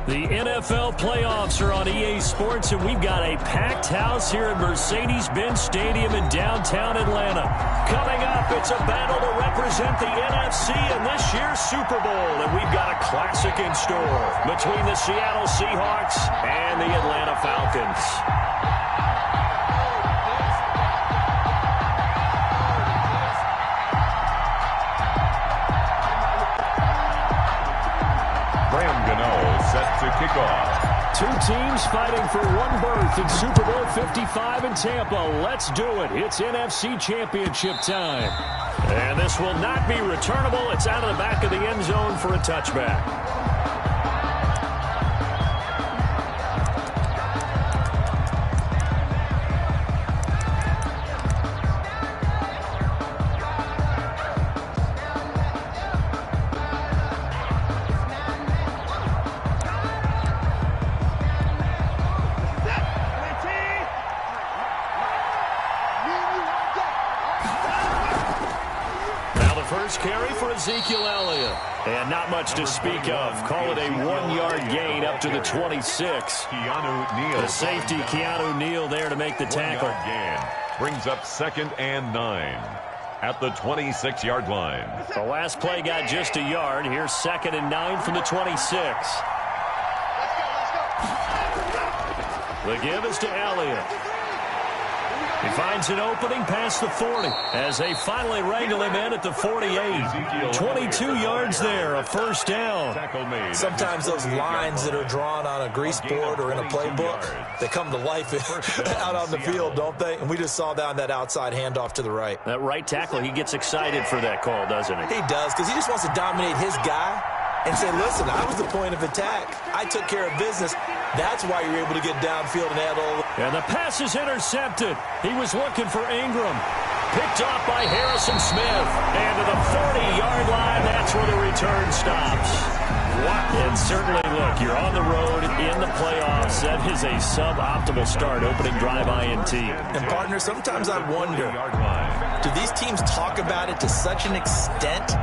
The NFL playoffs are on EA Sports, and we've got a packed house here at Mercedes-Benz Stadium in downtown Atlanta. Coming up, it's a battle to represent the NFC in this year's Super Bowl, and we've got a classic in store between the Seattle Seahawks and the Atlanta Falcons. Set to kick off. Two teams fighting for one berth in Super Bowl 55 in Tampa. Let's do it. It's NFC Championship time. And this will not be returnable. It's out of the back of the end zone for a touchback. Carry for Ezekiel Elliott. And not much to speak of. Call it a 1-yard gain up to the 26. The safety, Keanu Neal, there to make the tackle. Gain brings up 2nd and 9 at the 26-yard line. The last play got just a yard. Here's 2nd and 9 from the 26. The give is to Elliott. He finds an opening past the 40 as they finally wrangle him in at the 48. 22 yards there, a first down. Sometimes those lines that are drawn on a grease board or in a playbook, they come to life out on the field, don't they? And we just saw down that outside handoff to the right. That right tackle, he gets excited for that call, doesn't he? He does, because he just wants to dominate his guy and say, listen, I was the point of attack. I took care of business. That's why you're able to get downfield and add all. And the pass is intercepted. He was looking for Ingram. Picked off by Harrison Smith. And to the 40-yard line, that's where the return stops. And certainly, look, you're on the road in the playoffs. That is a suboptimal start, opening drive INT. And, partner, sometimes I wonder, do these teams talk about it to such an extent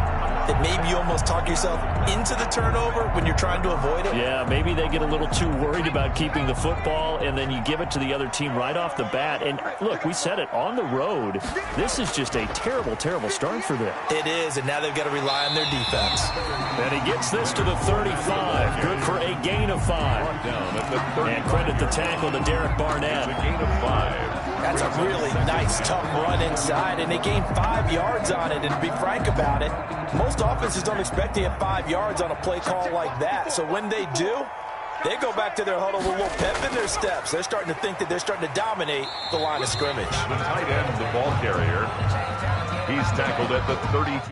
that maybe you almost talk yourself into the turnover when you're trying to avoid it? Yeah, maybe they get a little too worried about keeping the football, and then you give it to the other team right off the bat. And, look, we said it, on the road, this is just a terrible, terrible start for them. It is, and now they've got to rely on their defense. And he gets this to the 35. Good for a gain of 5. And credit the tackle to Derek Barnett. A gain of 5. That's a really nice, tough run inside, and they gained 5 yards on it. And to be frank about it, most offenses don't expect to get 5 yards on a play call like that. So when they do, they go back to their huddle with a little pep in their steps. They're starting to think that they're starting to dominate the line of scrimmage. The tight end, the ball carrier, he's tackled at the 32.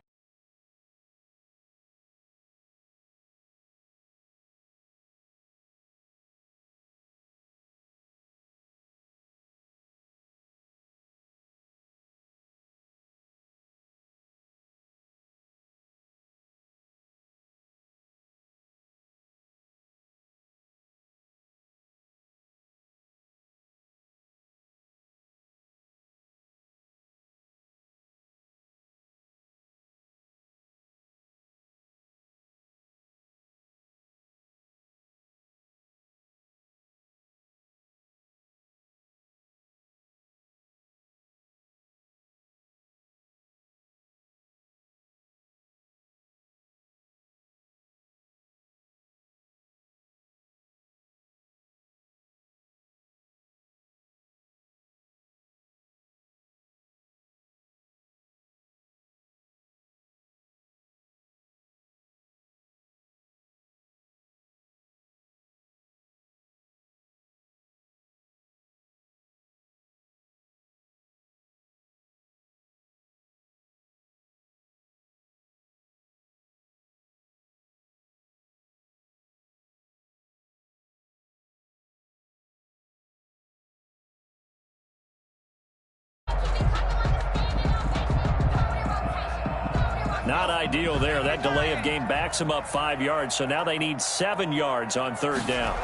Not ideal there. That delay of game backs them up 5 yards, so now they need 7 yards on 3rd down.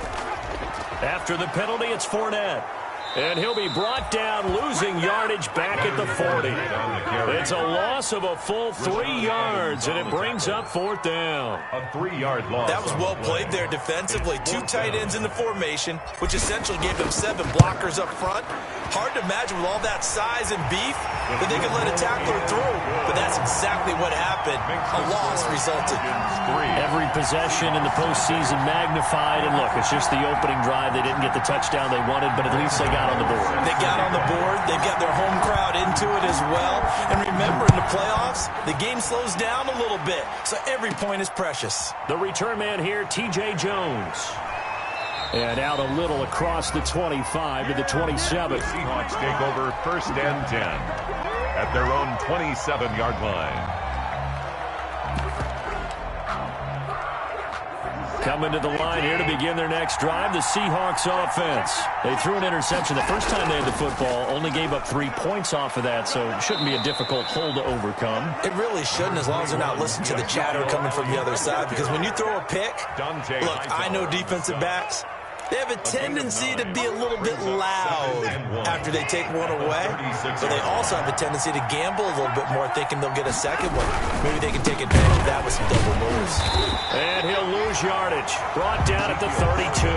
After the penalty, it's Fournette. And he'll be brought down, losing yardage back at the 40. It's a loss of a full 3 yards, and it brings up 4th down. A 3-yard loss. That was well played there defensively. 2 tight ends in the formation, which essentially gave them 7 blockers up front. Hard to imagine with all that size and beef that they could let a tackler through. But that's exactly what happened. A loss resulted. Every possession in the postseason magnified. And look, it's just the opening drive. They didn't get the touchdown they wanted, but at least they got on the board. They got on the board. They've got their home crowd into it as well. And remember, in the playoffs, the game slows down a little bit. So every point is precious. The return man here, T.J. Jones. And out a little across the 25 to the 27. Seahawks take over 1st and 10 at their own 27-yard line. Coming to the line here to begin their next drive, the Seahawks offense. They threw an interception the first time they had the football, only gave up 3 points off of that, so it shouldn't be a difficult hole to overcome. It really shouldn't, as long as they're not listening to the chatter coming from the other side, because when you throw a pick, look, I know defensive backs, they have a tendency to be a little bit loud after they take one away, but they also have a tendency to gamble a little bit more, thinking they'll get a second one. Maybe they can take advantage of that with some double moves. And he'll lose yardage. Brought down at the 32.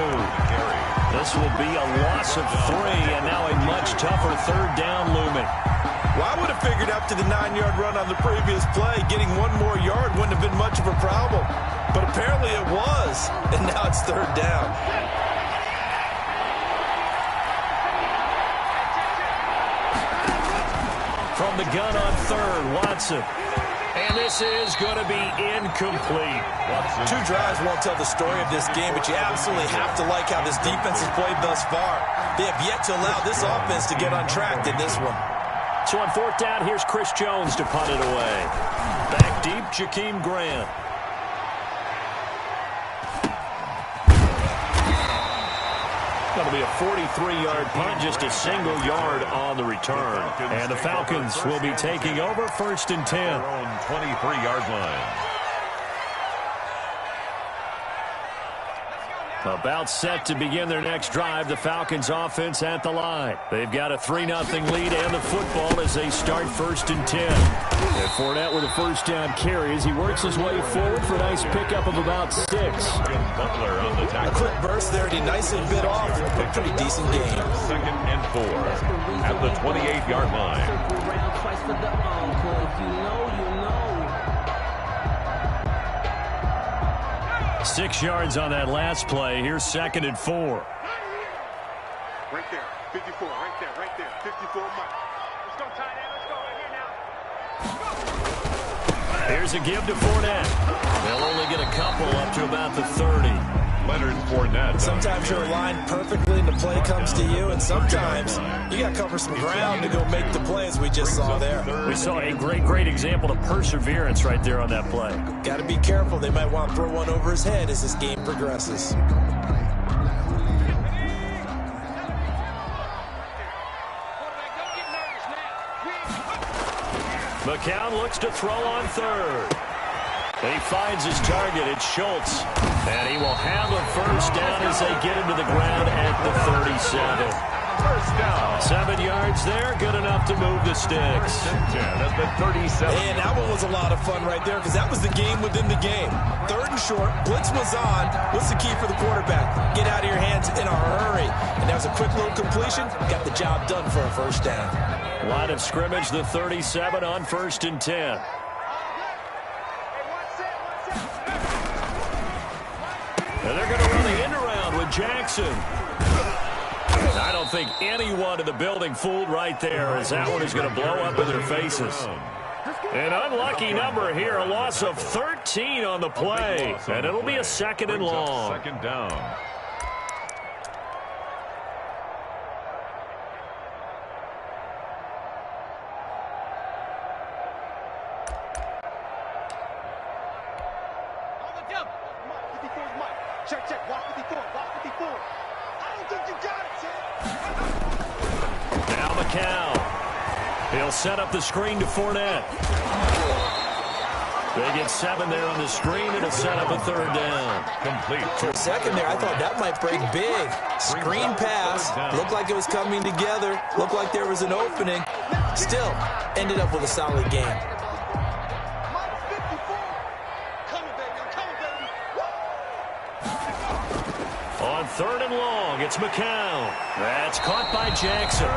This will be a loss of 3, and now a much tougher 3rd down looming. Well, I would have figured after the 9-yard run on the previous play, getting 1 more yard wouldn't have been much of a problem. But apparently it was, and now it's 3rd down. From the gun on 3rd, Watson. And this is going to be incomplete. 2 drives won't tell the story of this game, but you absolutely have to like how this defense has played thus far. They have yet to allow this offense to get on track in this one. So on 4th down, here's Chris Jones to punt it away. Back deep, Jakeem Grant. Going to be a 43-yard punt, just a single yard on the return. And the Falcons will be taking over 1st and 10. Their own 23-yard line. About set to begin their next drive, the Falcons offense at the line. They've got a 3-0 lead and the football as they start 1st and 10. And Fournette with a 1st down carry as he works his way forward for a nice pickup of about 6. Butler on the tackle. A quick burst there, and he nicely bit off. A pretty decent game. 2nd and 4 at the 28-yard line. 6 yards on that last play. Here's 2nd and 4. Right there, 54, right there, 54, Mike. Let's go, tight end, let's go, right here now. Here's a give to Fournette. They'll only get a couple up to about the 30. Leonard Fournette. Sometimes you're aligned perfectly and the play comes to you, and sometimes you got to cover some ground to go make the play, as we just saw there. We saw a great example of perseverance right there on that play. Got to be careful. They might want to throw one over his head as this game progresses. McCown looks to throw on 3rd. He finds his target. It's Schultz. And he will have a 1st down as they get him to the ground at the 37. 1st down. 7 yards there. Good enough to move the sticks. 10 at the 37. And that one was a lot of fun right there, because that was the game within the game. 3rd and short. Blitz was on. What's the key for the quarterback? Get out of your hands in a hurry. And that was a quick little completion. Got the job done for a 1st down. Line of scrimmage, the 37 on 1st and 10. And they're going to run the end around with Jackson. I don't think anyone in the building fooled right there, as that one is going to blow up in their faces. An unlucky number here, a loss of 13 on the play. And it'll be a 2nd and long. 2nd down. Check, block 54, block 54. I don't think you got it, Ted. Now McCown. He'll set up the screen to Fournette. They get 7 there on the screen. It'll set up a 3rd down. Complete. For a second there, I thought that might break big. Screen pass. Looked like it was coming together. Looked like there was an opening. Still, ended up with a solid game. On 3rd and long, it's McCown. That's caught by Jackson.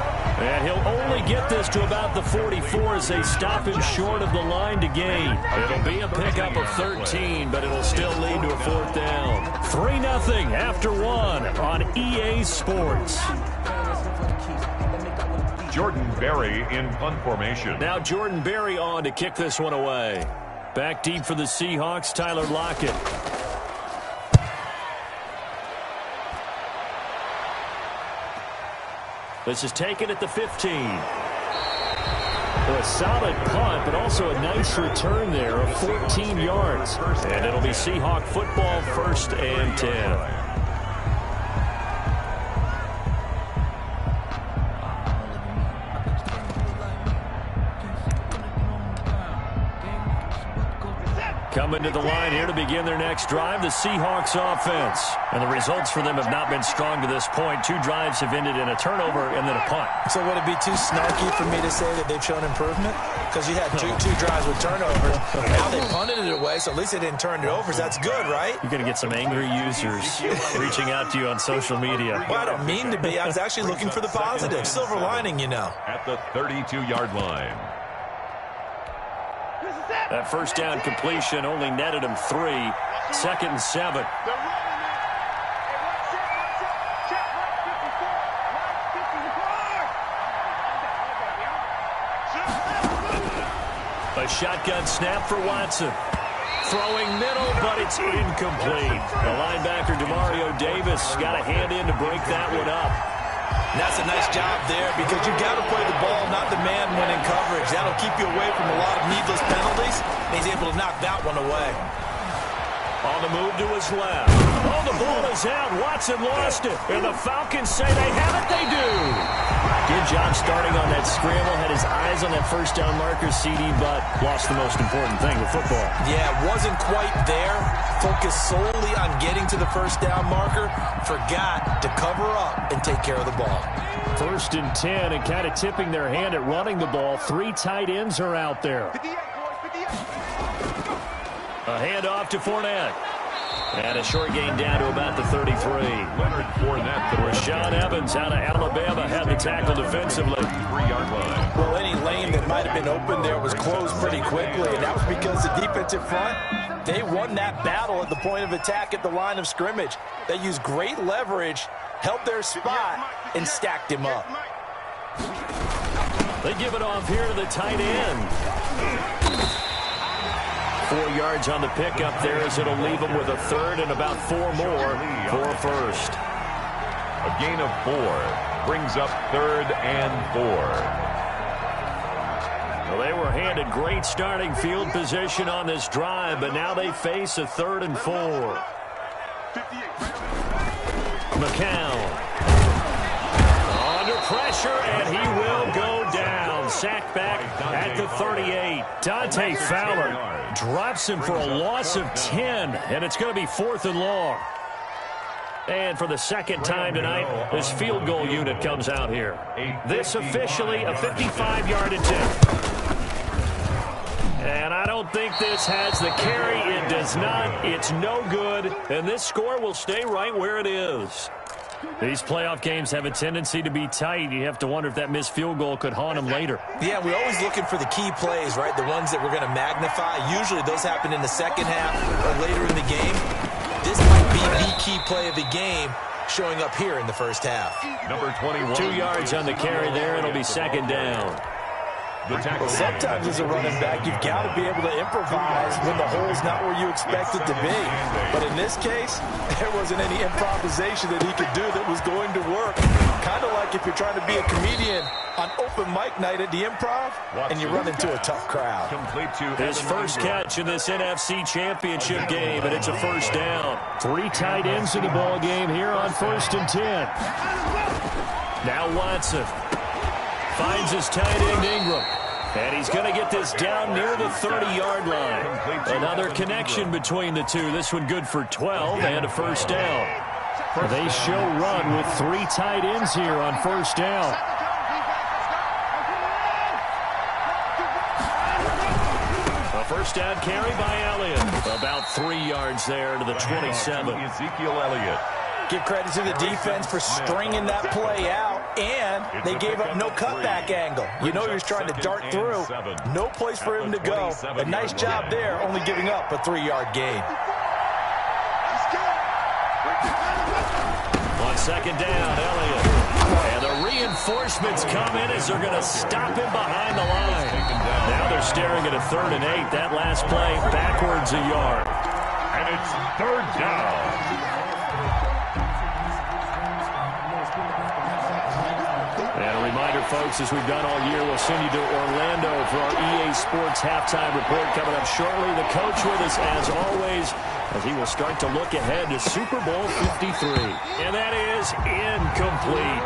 And he'll only get this to about the 44 as they stop him short of the line to gain. It'll be a pickup of 13, but it'll still lead to a 4th down. 3-0 after 1 on EA Sports. Jordan Berry in punt formation. Now Jordan Berry on to kick this one away. Back deep for the Seahawks, Tyler Lockett. This is taken at the 15. A solid punt, but also a nice return there of 14 yards. And it'll be Seahawk football, 1st and 10. Coming to the line here to begin their next drive, the Seahawks offense. And the results for them have not been strong to this point. 2 drives have ended in a turnover and then a punt. So would it be too snarky for me to say that they've shown improvement? Because you had two drives with turnovers. Now they punted it away, so at least they didn't turn it over. So that's good, right? You're going to get some angry users reaching out to you on social media. Well, I don't mean to be. I was actually looking for the positive. Silver lining, you know. At the 32-yard line. That 1st down completion only netted him 3. 2nd and 7. A shotgun snap for Watson. Throwing middle, but it's incomplete. The linebacker, Demario Davis, got a hand in to break that one up. And that's a nice job there because you got to play the ball, not the man when in coverage. That'll keep you away from a lot of needless penalties. And he's able to knock that one away. On the move to his left. Oh, the ball is out. Watson lost it. And the Falcons say they have it. They do. Good job starting on that scramble. Had his eyes on that 1st down marker, CD, but lost the most important thing, the football. Yeah, wasn't quite there. Focused solely on getting to the 1st down marker. Forgot to cover up and take care of the ball. 1st and 10 and kind of tipping their hand at running the ball. 3 tight ends are out there. A handoff to Fournette. And a short gain down to about the 33. Leonard Fournette. Rashaan Evans out of Alabama had the tackle defensively. 3-yard line. Well, any lane that might have been open there was closed pretty quickly, and that was because the defensive front, they won that battle at the point of attack at the line of scrimmage. They used great leverage, held their spot, and stacked him up. They give it off here to the tight end. 4 yards on the pickup there as it'll leave them with a 3rd and about 4 more for a 1st. A gain of 4 brings up 3rd and 4. Well, they were handed great starting field position on this drive, but now they face a 3rd and 4. McCown under pressure, and he will go down. Sacked back at the 38. Dante Fowler drops him for a loss of 10, and it's going to be 4th and long. And for the 2nd time tonight, this field goal unit comes out here. This officially a 55-yard attempt. And I don't think this has the carry. It does not. It's no good. And this score will stay right where it is. These playoff games have a tendency to be tight. You have to wonder if that missed field goal could haunt them later. Yeah, we're always looking for the key plays, right? The ones that we're going to magnify. Usually those happen in the 2nd half or later in the game. This might be the key play of the game showing up here in the 1st half. Number 21. 2 yards on the carry there. It'll be 2nd down. Well, sometimes as a running back, you've got to be able to improvise when the hole's not where you expect it to be. But in this case, there wasn't any improvisation that he could do that was going to work. Kind of like if you're trying to be a comedian on open mic night at the Improv and you run into a tough crowd. His first catch in this NFC Championship game, and it's a 1st down. 3 tight ends in the ball game here on 1st and 10. Now Watson finds his tight end Ingram. And he's going to get this down near the 30-yard line. Another connection between the two. This one good for 12 and a first down. They show run with 3 tight ends here on first down. A first down carry by Elliott. About 3 yards there to the 27. Ezekiel Elliott. Give credit to the defense for stringing that play out, and they gave up no cutback angle. You know he was trying to dart through. No place for him to go. A nice job there, only giving up a 3-yard gain. On second down, Elliott. And the reinforcements come in as they're going to stop him behind the line. Now they're staring at a 3rd and 8. That last play backwards a yard. And it's 3rd down. And a reminder, folks, as we've done all year, we'll send you to Orlando for our EA Sports halftime report coming up shortly. The coach with us, as always, as he will start to look ahead to Super Bowl 53. And that is incomplete.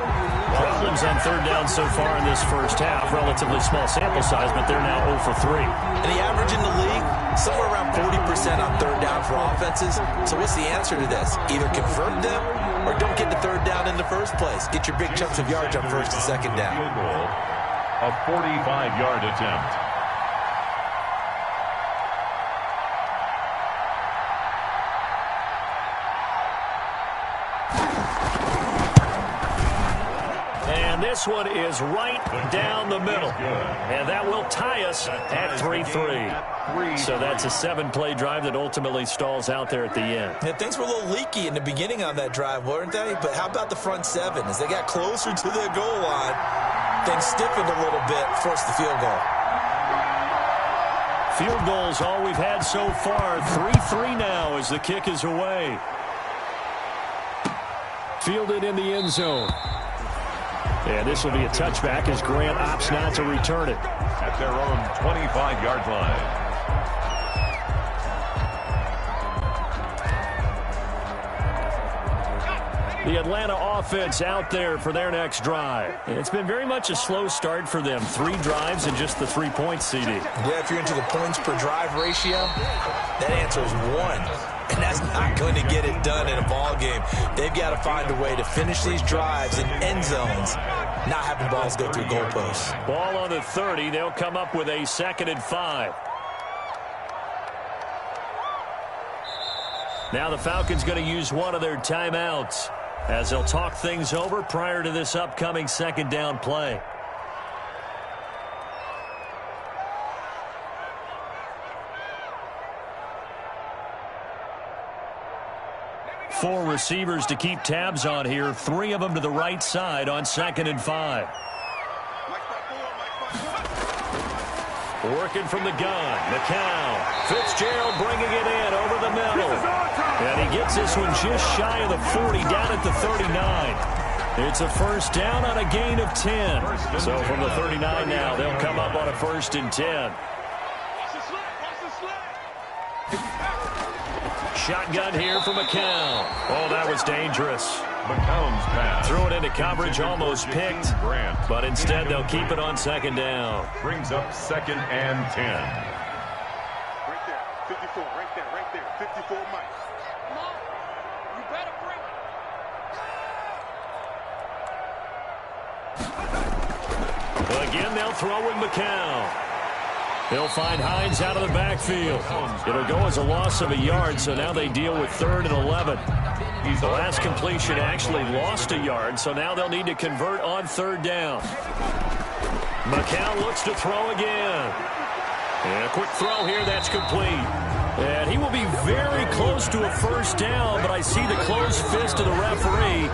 Problems on 3rd down so far in this first half. Relatively small sample size, but they're now 0 for 3. And the average in the league, somewhere around 40% on 3rd down for offenses. So what's the answer to this? Either convert them or don't get the 3rd down in the first place. Get your big chunks of yards on 1st and 2nd down. A 45-yard attempt. And this one is right down the middle. And that will tie us at 3-3. So that's a 7-play drive that ultimately stalls out there at the end. Yeah, things were a little leaky in the beginning on that drive, weren't they? But how about the front 7? As they got closer to the goal line, things stiffened a little bit, forced the field goal. Field goals all we've had so far. 3-3 now as the kick is away. Fielded in the end zone. And this will be a touchback as Grant opts not to return it. At their own 25-yard line. The Atlanta offense out there for their next drive. It's been very much a slow start for them. 3 drives and just the 3 points, CD. Yeah, if you're into the points per drive ratio, that answer is 1. And that's not going to get it done in a ball game. They've got to find a way to finish these drives in end zones, not having balls go through goalposts. Ball on the 30. They'll come up with a 2nd and 5. Now the Falcons going to use one of their timeouts as they'll talk things over prior to this upcoming 2nd down play. Four receivers to keep tabs on here. 3 of them to the right side on 2nd and 5. Working from the gun. McCown. Fitzgerald bringing it in over the middle. And he gets this one just shy of the 40, down at the 39. It's a first down on a gain of 10. So from the 39 now, they'll come up on a 1st and 10. Shotgun here for McCown. Oh, that was dangerous. McCown's pass. Threw it into coverage, almost picked. But instead, they'll keep it on 2nd down. Brings up 2nd and 10. Right there, 54, right there, 54, Mike. Come on, you better bring it. Again, they'll throw with McCown. They'll find Hines out of the backfield. It'll go as a loss of a yard, so now they deal with 3rd and 11. The last completion actually lost a yard, so now they'll need to convert on 3rd down. McCown looks to throw again. And a quick throw here, that's complete. And he will be very close to a first down, but I see the closed fist of the referee.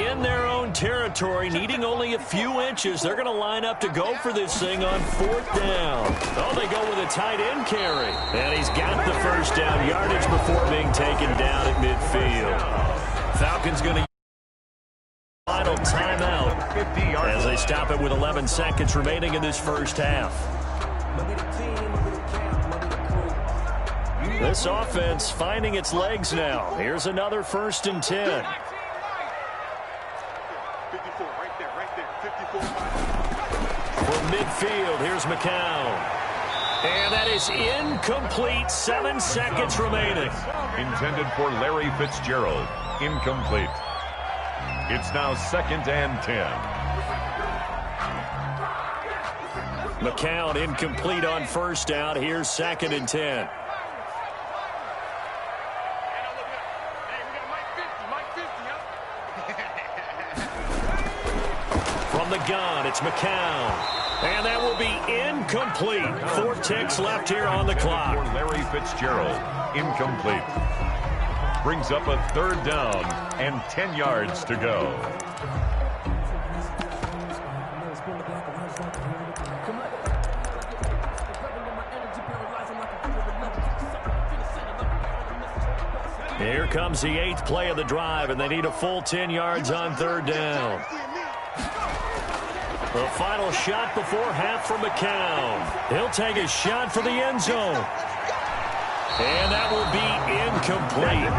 in their own territory, needing only a few inches. They're going to line up to go for this thing on 4th down. Oh, they go with a tight end carry. And he's got the first down yardage before being taken down at midfield. Falcons going to final timeout as they stop it with 11 seconds remaining in this first half. This offense finding its legs now. Here's another 1st and 10. 54, right there, 54. From midfield, here's McCown. And that is incomplete. 7 seconds remaining. Intended for Larry Fitzgerald. Incomplete. It's now 2nd and 10. McCown incomplete on 1st down. Here's 2nd and 10. From the gun, it's McCown. And that will be incomplete. 4 ticks left here on the clock. For Larry Fitzgerald. Incomplete. Brings up a 3rd down and 10 yards to go. Here comes the 8th play of the drive, and they need a full 10 yards on 3rd down. The final shot before half from McCown. He'll take a shot for the end zone. And that will be incomplete.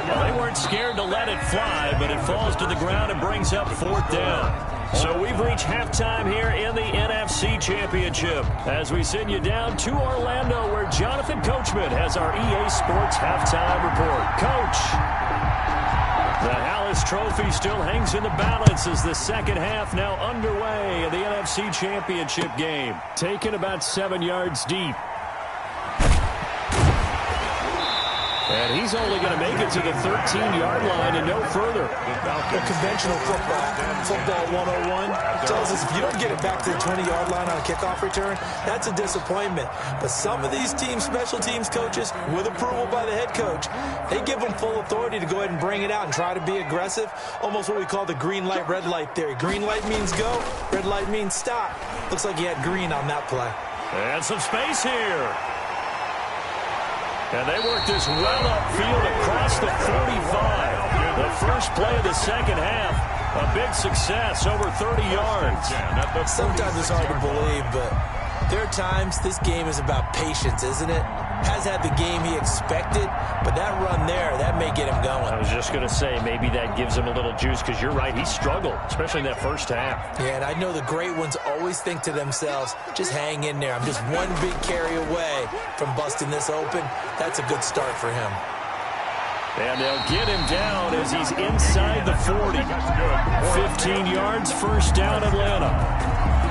Well, they weren't scared to let it fly, but it falls to the ground and brings up 4th down. So we've reached halftime here in the NFC Championship as we send you down to Orlando where Jonathan Coachman has our EA Sports halftime report. Coach, the Hallis Trophy still hangs in the balance as the second half now underway in the NFC Championship game. Taken about 7 yards deep. And he's only going to make it to the 13-yard line and no further. The conventional football 101 tells us if you don't get it back to the 20-yard line on a kickoff return, that's a disappointment. But some of these teams, special teams coaches, with approval by the head coach, they give them full authority to go ahead and bring it out and try to be aggressive. Almost what we call the green light, red light theory. Green light means go, red light means stop. Looks like he had green on that play. And some space here. And they work this well upfield across the 45. The first play of the second half, a big success, over 30 yards. Sometimes it's hard to believe, but there are times this game is about patience, isn't it? Has had the game he expected, but that run there, that may get him going. I was just going to say, maybe that gives him a little juice, because you're right, he struggled, especially in that first half. Yeah, and I know the great ones always think to themselves, just hang in there. I'm just one big carry away from busting this open. That's a good start for him. And they'll get him down as he's inside the 40. 15 yards, first down, Atlanta.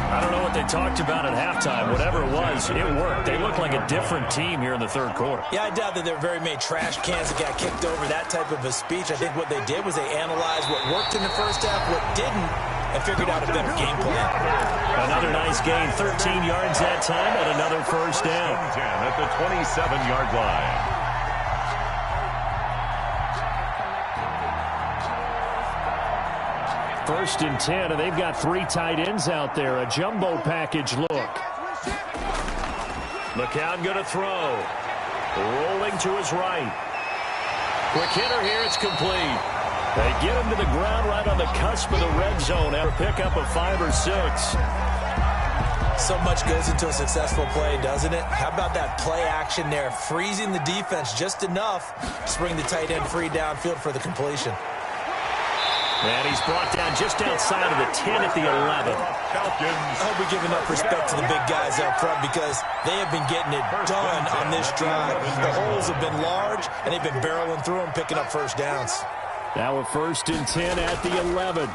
I don't know what they talked about at halftime. Whatever it was, it worked. They look like a different team here in the third quarter. Yeah, I doubt that there were very many trash cans that got kicked over, that type of a speech. I think what they did was they analyzed what worked in the first half, what didn't, and figured out a better game plan. Another nice gain, 13 yards that time, and another first down. 10 at the 27-yard line. First and 10, and they've got 3 tight ends out there. A jumbo package look. McCown going to throw. Rolling to his right. Quick hitter here, it's complete. They get him to the ground right on the cusp of the red zone after pickup of 5 or 6. So much goes into a successful play, doesn't it? How about that play action there, freezing the defense just enough to bring the tight end free downfield for the completion. And he's brought down just outside of the 10 at the 11. I hope we give enough respect to the big guys up front because they have been getting it done on this drive. The holes have been large, and they've been barreling through them, picking up first downs. Now a first and 10 at the 11.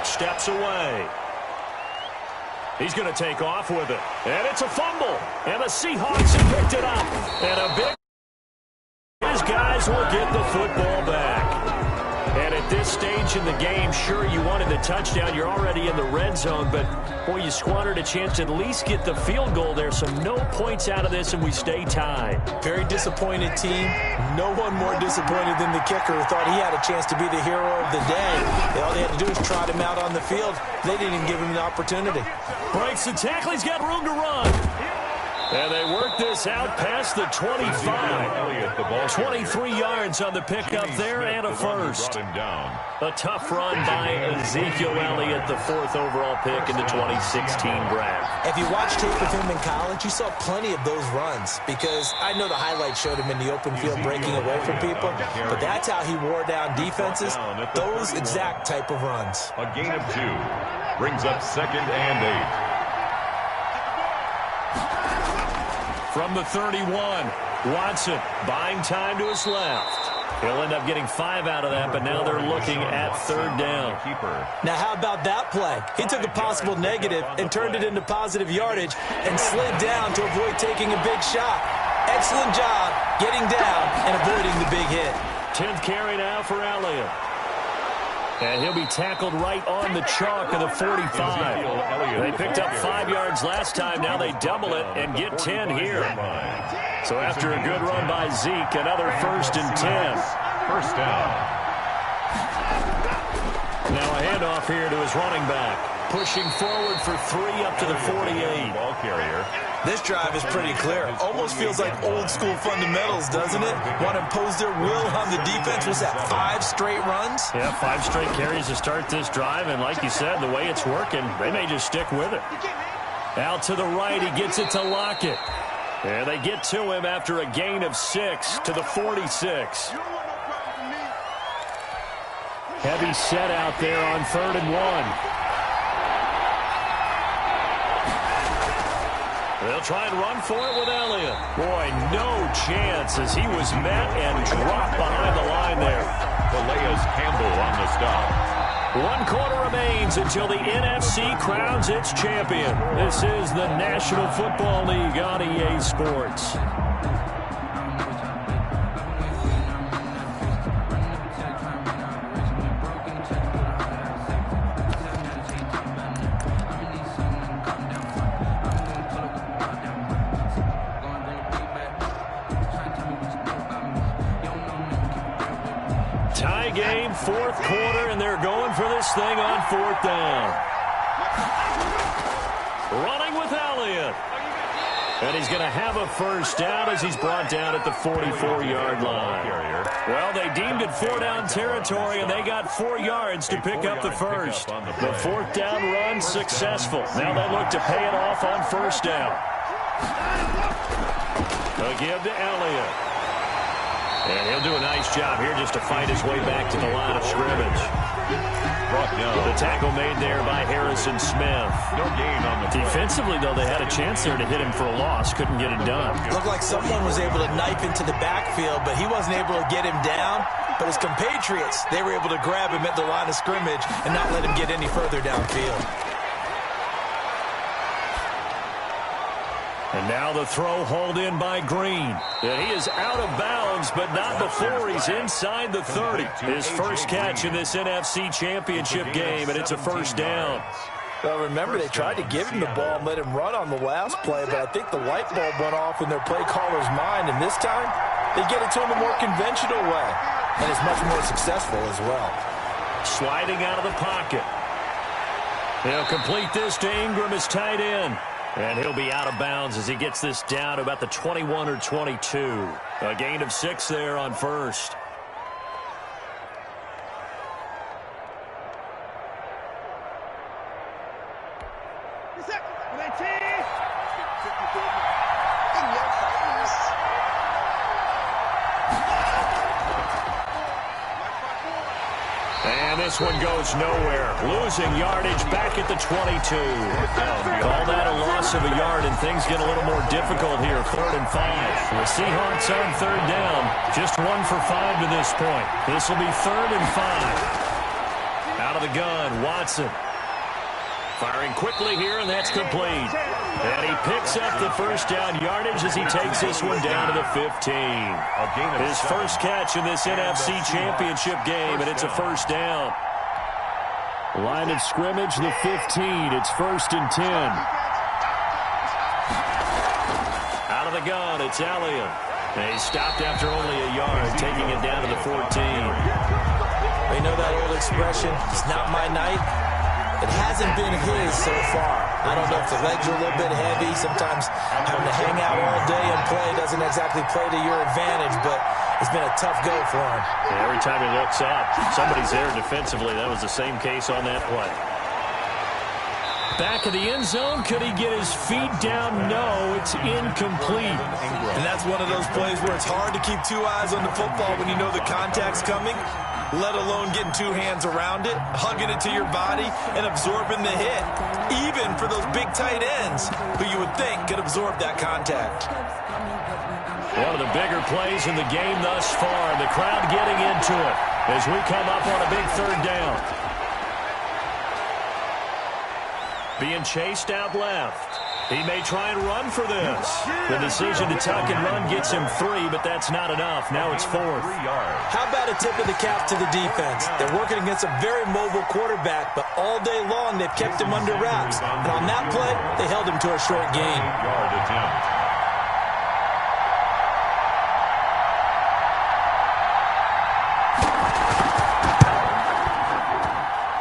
Steps away. He's going to take off with it. And it's a fumble. And the Seahawks have picked it up. And a big... His guys will get the football back. And at this stage in the game, sure, you wanted the touchdown. You're already in the red zone, but, boy, you squandered a chance to at least get the field goal there, so no points out of this, and we stay tied. Very disappointed team. No one more disappointed than the kicker who thought he had a chance to be the hero of the day. All they had to do was trot him out on the field. They didn't even give him the opportunity. Breaks the tackle. He's got room to run. And they work this out past the 25. 23 yards on the pickup there and a first. A tough run by Ezekiel Elliott, the 4th overall pick in the 2016 draft. If you watched tape of him in college, you saw plenty of those runs because I know the highlights showed him in the open field breaking away from people, but that's how he wore down defenses, those exact type of runs. A gain of 2 brings up 2nd and 8. From the 31, Watson buying time to his left. He'll end up getting 5 out of that, but now they're looking at 3rd down. Now, how about that play? He took a possible negative and turned it into positive yardage and slid down to avoid taking a big shot. Excellent job getting down and avoiding the big hit. 10th carry now for Elliott. And he'll be tackled right on the chalk of the 45. They picked up 5 yards last time. Now they double it and get 10 here. So after a good run by Zeke, another 1st and 10. First down. Now a handoff here to his running back. Pushing forward for 3 up to the 48. Ball carrier. This drive is pretty clear. Almost feels like old school fundamentals, doesn't it? Want to impose their will on the defense. Was that 5 straight runs? Yeah, 5 straight carries to start this drive. And like you said, the way it's working, they may just stick with it. Out to the right, he gets it to Lockett. And they get to him after a gain of 6 to the 46. Heavy set out there on 3rd and 1. They'll try and run for it with Elliott. Boy, no chance as he was met and dropped behind the line there. Calais Campbell on the stop. 1 quarter remains until the NFC crowns its champion. This is the National Football League on EA Sports. Tie game, 4th quarter, and they're going for this thing on 4th down. Running with Elliott. And he's going to have a first down as he's brought down at the 44-yard line. Well, they deemed it 4-down territory, and they got 4 yards to pick up the first. The 4th down run successful. Now they look to pay it off on 1st down. A give to Elliott. And he'll do a nice job here just to fight his way back to the line of scrimmage. The tackle made there by Harrison Smith. No gain on the defensively, though, they had a chance there to hit him for a loss. Couldn't get it done. Looked like someone was able to knife into the backfield, but he wasn't able to get him down. But his compatriots, they were able to grab him at the line of scrimmage and not let him get any further downfield. And now the throw hauled in by Green. And he is out of bounds, but not before he's inside the 30. His first catch in this NFC Championship game, and it's a 1st down. Well, remember, they tried to give him the ball and let him run on the last play, but I think the light bulb went off in their play caller's mind, and this time they get it to him a more conventional way, and it's much more successful as well. Sliding out of the pocket. He'll complete this to Ingram as tight end. And he'll be out of bounds as he gets this down to about the 21 or 22. A gain of 6 there on 1st. And this one goes nowhere. Losing yardage back at the 22. Call that a loss of a yard, and things get a little more difficult here. 3rd and 5. The Seahawks on 3rd down. Just 1 for 5 to this point. This will be 3rd and 5. Out of the gun, Watson. Firing quickly here, and that's complete. And he picks up the first down yardage as he takes this one down to the 15. His first catch in this NFC Championship game, and it's a first down. Line of scrimmage, the 15. It's 1st and 10. Out of the gun, it's Elliott. He stopped after only a yard, taking it down to the 14. They know that old expression, it's not my night. It hasn't been his so far. I don't know if the legs are a little bit heavy. Sometimes having to hang out all day and play doesn't exactly play to your advantage, but it's been a tough go for him. Yeah, every time he looks up, somebody's there defensively. That was the same case on that play. Back of the end zone. Could he get his feet down? No, it's incomplete. And that's one of those plays where it's hard to keep two eyes on the football when you know the contact's coming, let alone getting two hands around it, hugging it to your body, and absorbing the hit. Even for those big tight ends who you would think could absorb that contact. One of the bigger plays in the game thus far. The crowd getting into it as we come up on a big 3rd down. Being chased out left. He may try and run for this. The decision to tuck and run gets him 3, but that's not enough. Now it's 4th. How about a tip of the cap to the defense? They're working against a very mobile quarterback, but all day long they've kept him under wraps. And on that play, they held him to a short gain.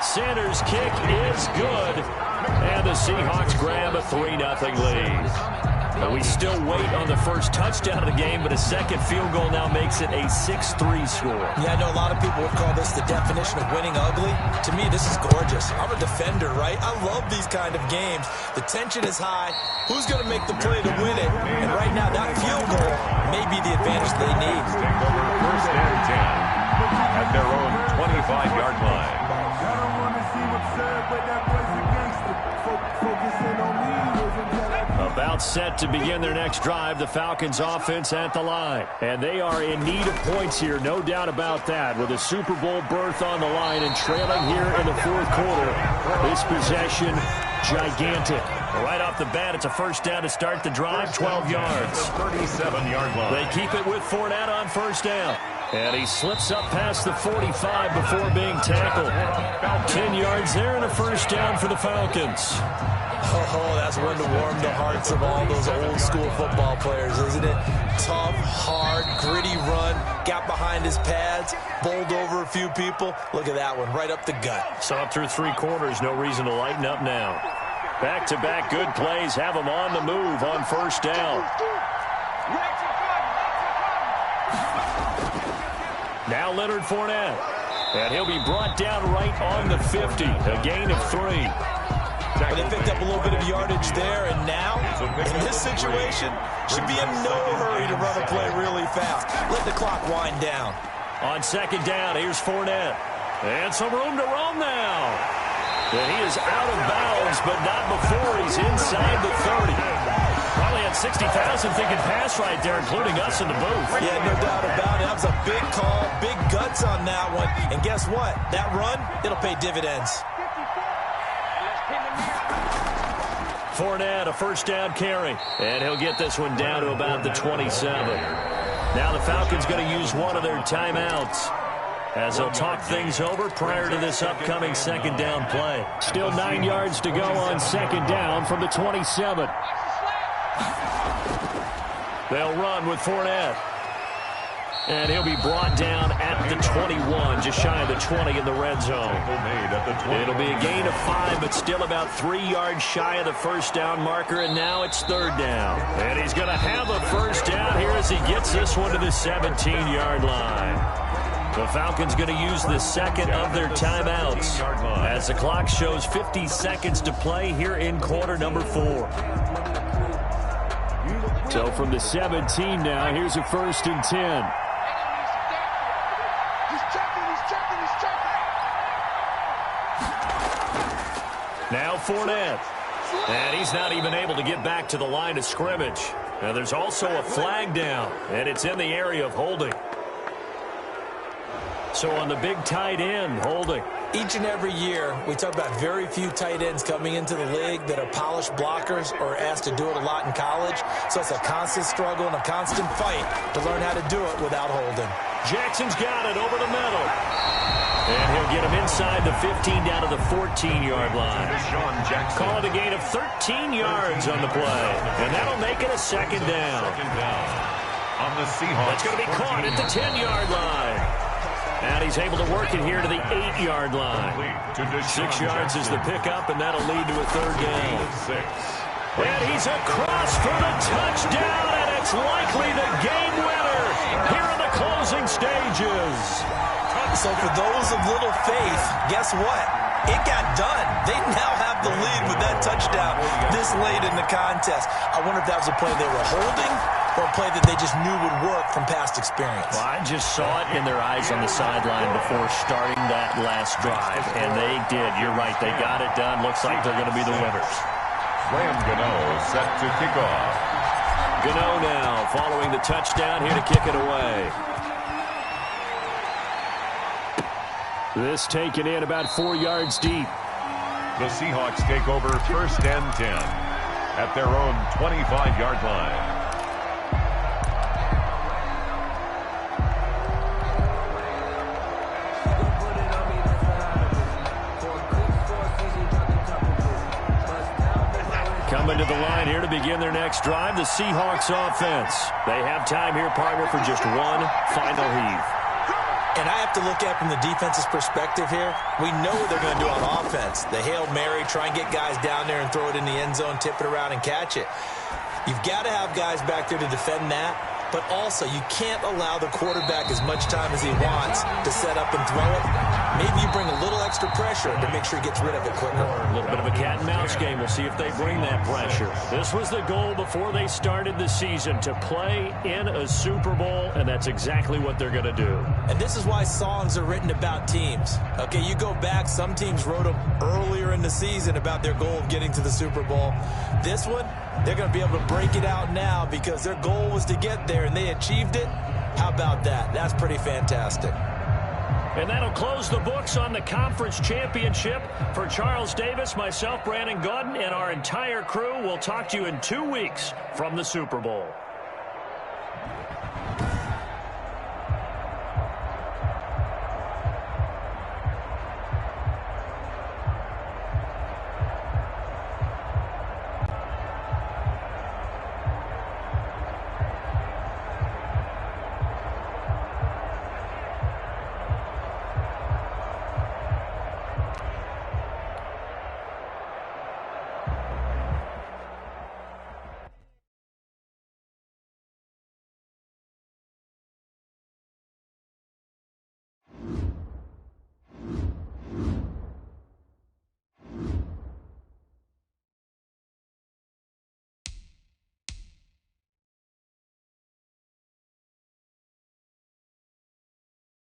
Sanders' kick is good. And the Seahawks grab a 3-0 lead. But we still wait on the first touchdown of the game, but a second field goal now makes it a 6-3 score. Yeah, I know a lot of people would call this the definition of winning ugly. To me, this is gorgeous. I'm a defender, right? I love these kind of games. The tension is high. Who's going to make the play to win it? And right now, that field goal may be the advantage they need. Take over 1st and 10 at their own 25-yard line. About set to begin their next drive, the Falcons offense at the line. And they are in need of points here, no doubt about that. With a Super Bowl berth on the line and trailing here in the 4th quarter, this possession gigantic. Right off the bat, it's a first down to start the drive, 12 yards. 37-yard line. They keep it with Fournette on first down. And he slips up past the 45 before being tackled. 10 yards there and a first down for the Falcons. Oh, that's one to warm the hearts of all those old-school football players, isn't it? Tough, hard, gritty run, got behind his pads, bowled over a few people. Look at that one, right up the gut. Saw it through 3 quarters, no reason to lighten up now. Back-to-back good plays have him on the move on first down. Now Leonard Fournette, and he'll be brought down right on the 50, a gain of 3. But they picked up a little bit of yardage there, and now, in this situation, should be in no hurry to run a play really fast. Let the clock wind down. On second down, here's Fournette. And some room to roam now. And he is out of bounds, but not before he's inside the 30. Probably had 60,000 thinking pass right there, including us in the booth. Yeah, no doubt about it. That was a big call, big guts on that one. And guess what? That run, it'll pay dividends. Fournette, a first down carry. And he'll get this one down to about the 27. Now the Falcons going to use one of their timeouts as they'll talk things over prior to this upcoming second down play. Still 9 yards to go on second down from the 27. They'll run with Fournette. And he'll be brought down at the 21, just shy of the 20 in the red zone. It'll be a gain of 5, but still about 3 yards shy of the first down marker, and now it's third down. And he's going to have a first down here as he gets this one to the 17-yard line. The Falcons going to use the second of their timeouts as the clock shows 50 seconds to play here in quarter number 4. So from the 17 now, here's a 1st and 10. Now Fournette. And he's not even able to get back to the line of scrimmage. Now there's also a flag down, and it's in the area of holding. So on the big tight end, holding. Each and every year, we talk about very few tight ends coming into the league that are polished blockers or asked to do it a lot in college. So it's a constant struggle and a constant fight to learn how to do it without holding. Jackson's got it over the middle. And he'll get him inside the 15 down to the 14-yard line. Call it a gain of 13 yards on the play. And that'll make it a second down. On the Seahawks. That's going to be caught at the 10-yard line. And he's able to work it here to the 8-yard line. 6 yards is the pickup, and that'll lead to a third down. And he's across for the touchdown, and it's likely the game winner here in the closing stages. So for those of little faith, guess what? It got done. They now have the lead with that touchdown this late in the contest. I wonder if that was a play they were holding or a play that they just knew would work from past experience. Well, I just saw it in their eyes on the sideline before starting that last drive, and they did. You're right. They got it done. Looks like they're going to be the winners. Graham Gano set to kick off. Gano now following the touchdown here to kick it away. This taken in about 4 yards deep. The Seahawks take over 1st and 10 at their own 25-yard line. Coming to the line here to begin their next drive, the Seahawks offense. They have time here, partner, for just one final heave. And I have to look at it from the defense's perspective here. We know what they're going to do on offense. The Hail Mary, try and get guys down there and throw it in the end zone, tip it around and catch it. You've got to have guys back there to defend that. But also, you can't allow the quarterback as much time as he wants to set up and throw it. Maybe you bring a little extra pressure to make sure he gets rid of it quicker. A little bit of a cat and mouse game. We'll see if they bring that pressure. This was the goal before they started the season, to play in a Super Bowl, and that's exactly what they're going to do. And this is why songs are written about teams. Okay, you go back, some teams wrote them earlier in the season about their goal of getting to the Super Bowl. This one, they're going to be able to break it out now because their goal was to get there, and they achieved it. How about that? That's pretty fantastic. And that'll close the books on the conference championship. For Charles Davis, myself, Brandon Gaudin, and our entire crew, we'll talk to you in 2 weeks from the Super Bowl.